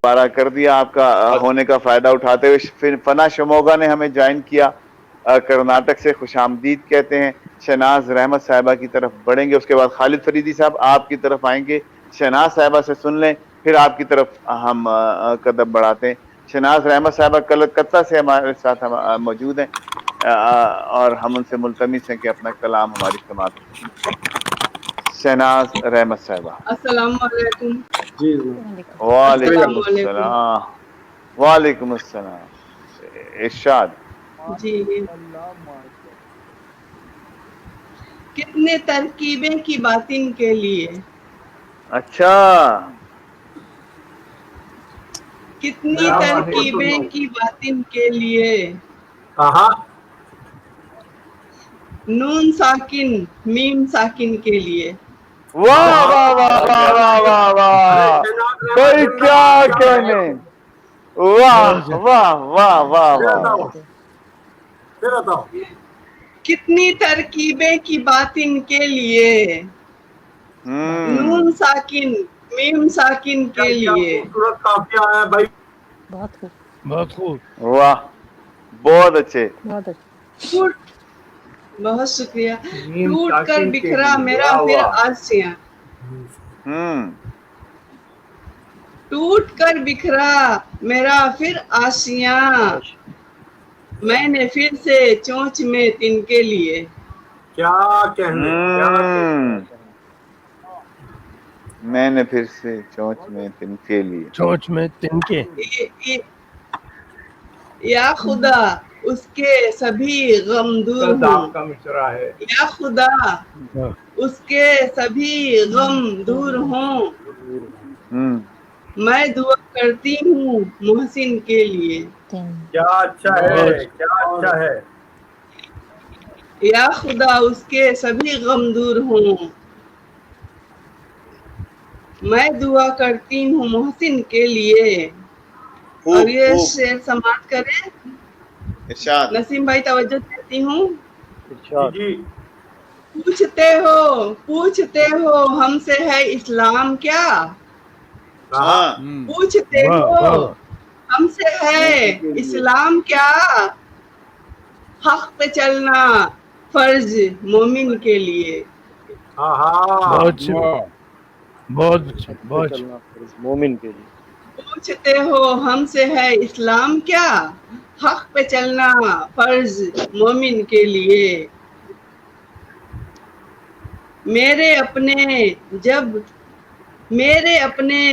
دوبارہ کر دیا آپ کا ہونے کا فائدہ اٹھاتے ہوئے. پھر فنا شموگا نے ہمیں جوائن کیا کرناٹک سے, خوش آمدید کہتے ہیں. شہناز رحمت صاحبہ کی طرف بڑھیں گے, اس کے بعد خالد فریدی صاحب آپ کی طرف آئیں گے. شہناز صاحبہ سے سن لیں, پھر آپ کی طرف ہم قدم بڑھاتے ہیں. شہناز رحمت صاحبہ کلکتہ سے ہمارے ساتھ موجود ہیں, اور ہم ان سے ملتمس ہیں کہ اپنا کلام ہماری سماعت میں. شہناز رحمت صاحبہ. السلام علیکم. جی وعلیکم السلام علیکم. السلام. وعلیکم السلام. ارشاد. جی, کتنے ترکیبیں کی باطن کے لیے, اچھا, کتنی ترکیبیں کی باطن کے لیے, کہاں نون ساکن میم ساکن کے لیے. واہ واہ واہ واہ واہ واہ واہ, بھائی کیا کہنے, واہ واہ واہ واہ واہ. پھر بتاؤ. کتنی ترکیبیں کی باطن کے لیے, نون ساکن میم ساکن کے لیے. خوبصورت کافیہ ہے بھائی. بہت خوب, بہت خوب. واہ, بہت اچھے. بہت اچھا. ٹوٹ, بہت شکریہ. ٹوٹ کر بکھرا میرا پھر آسیاں, ٹوٹ کر بکھرا میرا پھر آسیاں, میں نے پھر سے چونچ میں تن کے لیے. کیا کہنے, کیا کہنے. میں نے پھر سے چونچ میں تن کے لیے. چونچ میں تن کے. یا خدا اس کے سبھی غم دور ہوں, کا مشرا ہے. یا خدا اس کے سبھی غم دور ہوں, میں دعا کرتی ہوں محسن کے لیے. کیا اچھا ہے, کیا اچھا ہے. یا خدا اس کے سبھی غم دور ہوں, میں دعا کرتی ہوں محسن کے لیے. اور یہ شعر سماعت کریں. ارشاد. نسیم بھائی توجہ دیتی ہوں. جی, پوچھتے ہو ہم سے ہے اسلام کیا, کہاں پوچھتے ہو ہم سے ہے اسلام کیا, حق پہ چلنا فرض مومن کے لیے. بہت بہت بہت. مومن کے لیے. پوچھتے ہو ہم سے ہے اسلام کیا, حق پہ چلنا فرض مومن کے لیے. میرے اپنے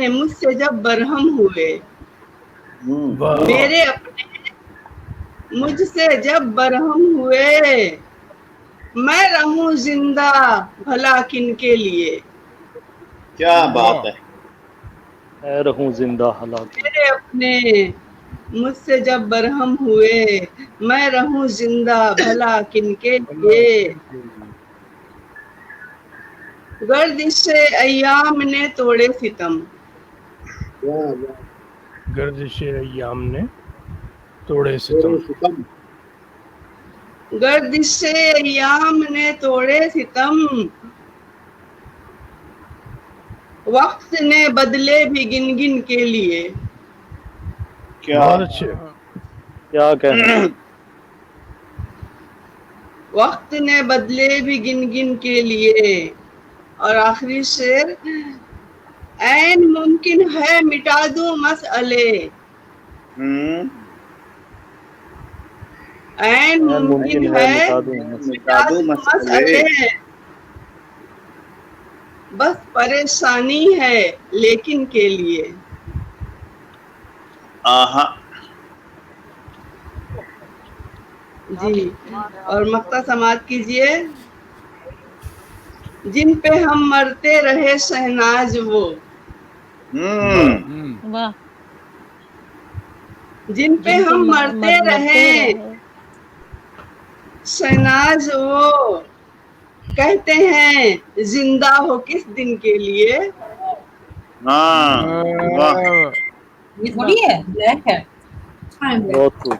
مجھ سے جب برہم ہوئے, میرے اپنے مجھ سے جب برہم ہوئے, میں رہوں زندہ بھلا کن کے لیے. کیا بات ہے. میں رہوں زندہ ہلاک. میرے اپنے مجھ سے جب برہم ہوئے, میں رہوں زندہ بھلا کن کے لیے. گردش ایام نے توڑے ستم, گردش ایام نے توڑے ستم. گردش ایام نے توڑے ستم, وقت نے بدلے بھی گن گن کے لیے. بہت اچھے. کیا کہنے. وقت نے بدلے بھی گن گن کے لیے. اور آخری شعر, عین ممکن ہے مٹا دوں مسئلے, عین ممکن ہے مٹا دوں مسئلے, بس پریشانی ہے لیکن کے لیے. جی, اور مقطع سماعت کیجئے. جن پہ ہم مرتے رہے شہناز وہ, واہ, جن پہ ہم مرتے رہے شہناز وہ, کہتے ہیں زندہ ہو کس دن کے لیے. بہت خوب.